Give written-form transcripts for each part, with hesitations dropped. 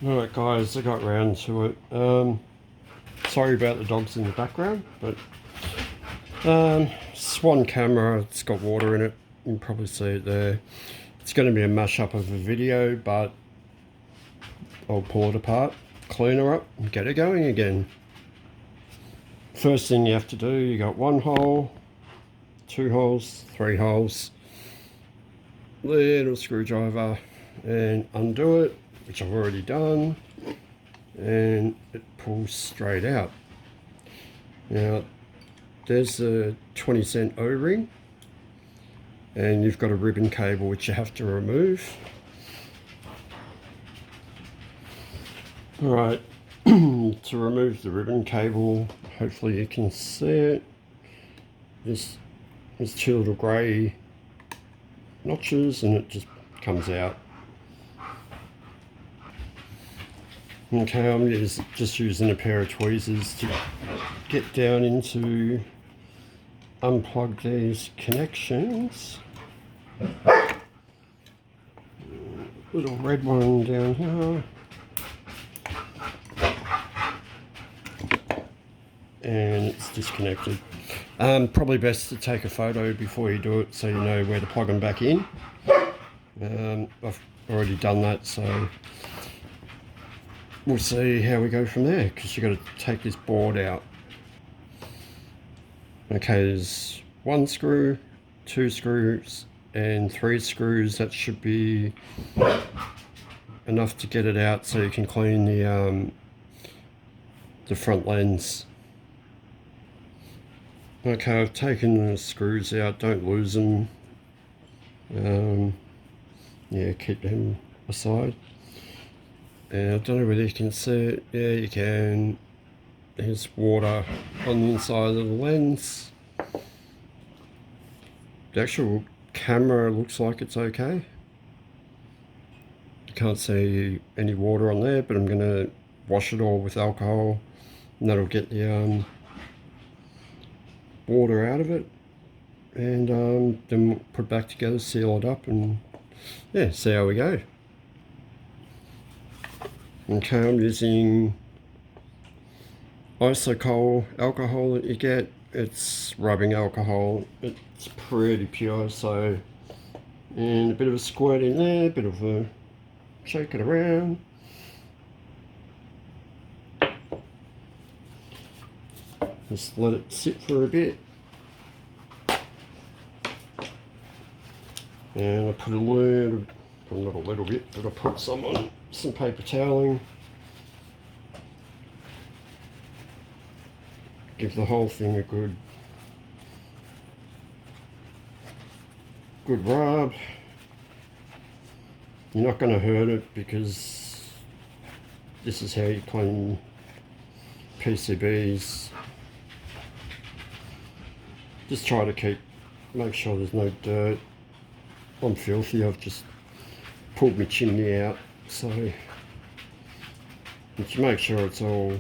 Alright guys, I got round to it. Sorry about the dogs in the background, but Swann camera, it's got water in it. You can probably see it there. It's going to be a mash-up of a video, but I'll pull it apart, clean her up, and get it going again. First thing you have to do, you got 1 hole, 2 holes, 3 holes, little screwdriver, and undo it, which I've already done, and it pulls straight out. Now there's a 20-cent O-ring, and you've got a ribbon cable which you have to remove. Alright, to remove the ribbon cable, hopefully you can see it. There's 2 little grey notches and it just comes out. Okay, I'm just using a pair of tweezers to get down into, unplug these connections. Little red one down here. And it's disconnected. Probably best to take a photo before you do it so you know where to plug them back in. I've already done that, so we'll see how we go from there, because you've got to take this board out. Okay, there's 1 screw, 2 screws and 3 screws. That should be enough to get it out so you can clean the front lens. Okay, I've taken the screws out, don't lose them. Yeah, keep them aside. And I don't know whether you can see it. Yeah, you can. There's water on the inside of the lens. The actual camera looks like it's okay. You can't see any water on there, but I'm going to wash it all with alcohol, and that'll get the water out of it, and then we'll put it back together, seal it up, and yeah, see how we go. Okay, I'm using isocol alcohol that you get. It's rubbing alcohol. It's pretty pure, so, and a bit of a squirt in there, a bit of a shake it around. Just let it sit for a bit. And I put a little, well, not a little bit, but I put some on some paper toweling. Give the whole thing a good rub. You're not going to hurt it, because this is how you clean PCBs. Just try to make sure there's no dirt. I'm filthy, I've just pulled my chimney out, so to make sure it's all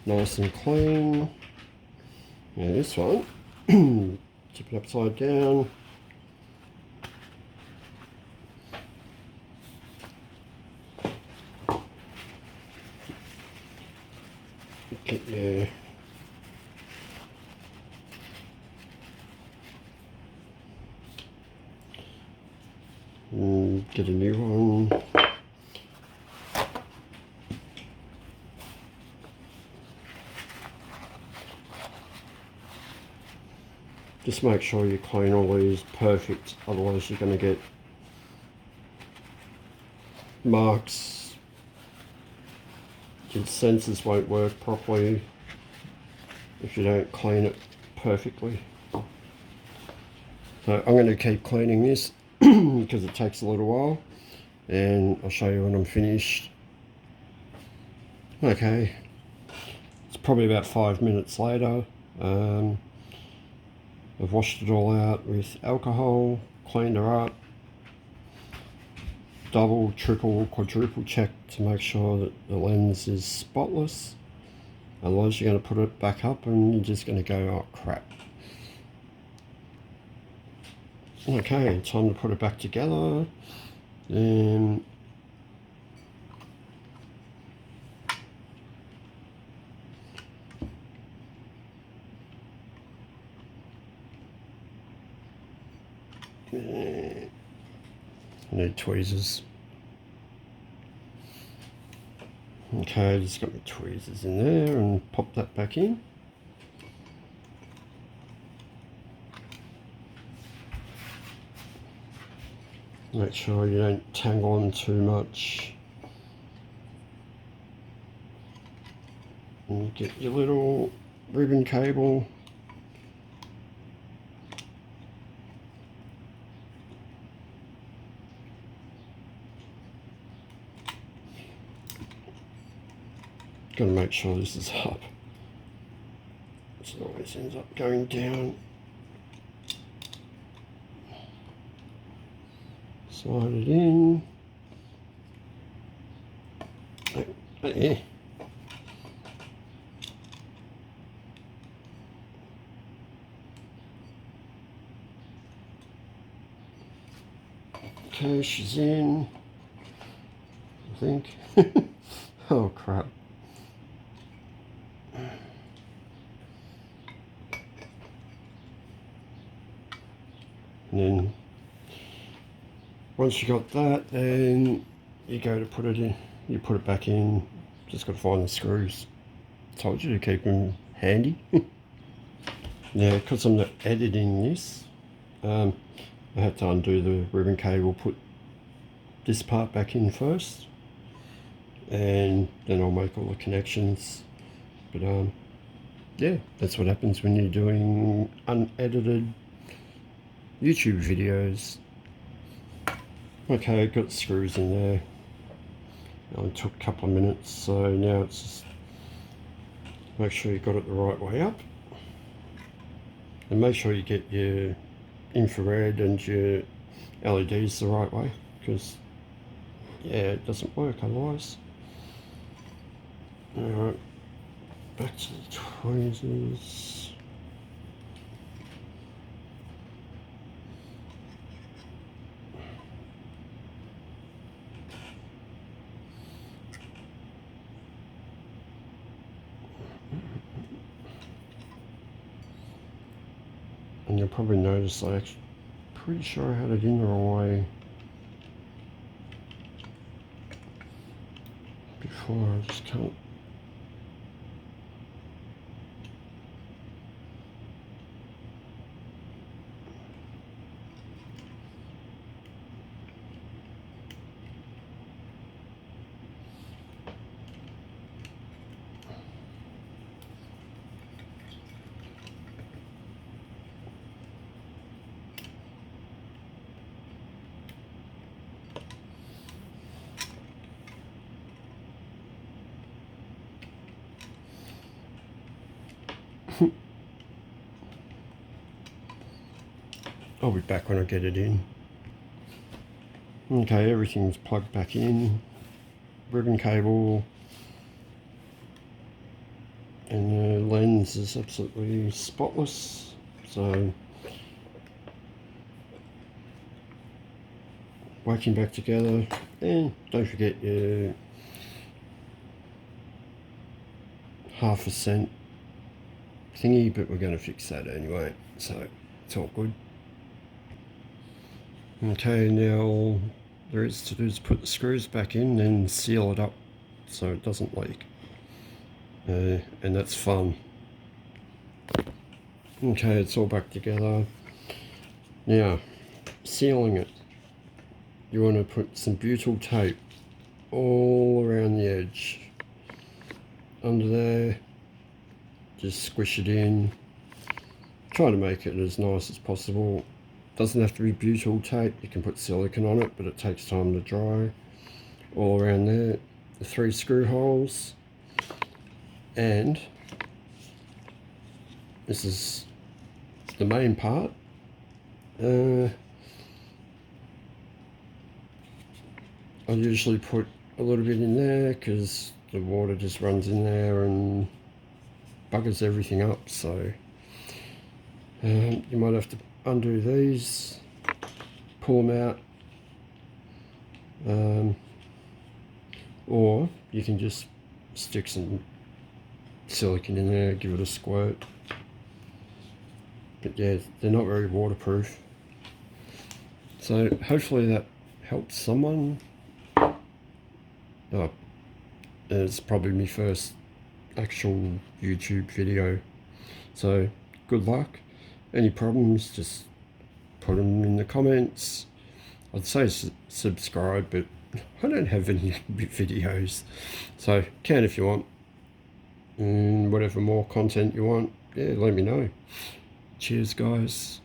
nice and clean. Now this one, tip it upside down. Get there. Get a new one. Just make sure you clean all these perfect, otherwise you're going to get marks. Your sensors won't work properly if you don't clean it perfectly. So I'm going to keep cleaning this because it takes a little while, and I'll show you when I'm finished. Okay, it's probably about 5 minutes later. I've washed it all out with alcohol, cleaned her up, double, triple, quadruple check to make sure that the lens is spotless. Otherwise you're going to put it back up and you're just going to go, oh crap. Okay, time to put it back together. Then I need tweezers. Okay, just got my tweezers in there and pop that back in. Make sure you don't tangle them too much. And get your little ribbon cable. Got to make sure this is up. It always ends up going down. Slide it in. Yeah. Okay, she's in, I think. Oh crap. And then once you got that, then you go to put it in, you put it back in, just got to find the screws. Told you to keep them handy. Now, because I'm not editing this, I have to undo the ribbon cable, put this part back in first, and then I'll make all the connections. But yeah, that's what happens when you're doing unedited YouTube videos. Okay, got the screws in there. It only took a couple of minutes, so now it's just make sure you got it the right way up. And make sure you get your infrared and your LEDs the right way, because yeah, it doesn't work otherwise. Alright, back to the tweezers. And you'll probably notice I'm pretty sure I had it in the wrong way before. I just can't. I'll be back when I get it in. Okay, everything's plugged back in. Ribbon cable. And the lens is absolutely spotless. So, working back together. And don't forget your ½ thingy, but we're going to fix that anyway. So, it's all good. Okay, now all there is to do is put the screws back in and seal it up so it doesn't leak. And that's fun. Okay, it's all back together. Now, sealing it. You want to put some butyl tape all around the edge. Under there. Just squish it in. Try to make it as nice as possible. Doesn't have to be butyl tape, you can put silicone on it, but it takes time to dry. All around there, the 3 screw holes, and this is the main part. I usually put a little bit in there because the water just runs in there and buggers everything up, so you might have to undo these, pull them out, or you can just stick some silicone in there, give it a squirt. But yeah, they're not very waterproof. So hopefully that helps someone. Oh, it's probably my first actual YouTube video. So good luck. Any problems, just put them in the comments. I'd say subscribe, but I don't have any videos. So can if you want. And whatever more content you want, yeah, let me know. Cheers, guys.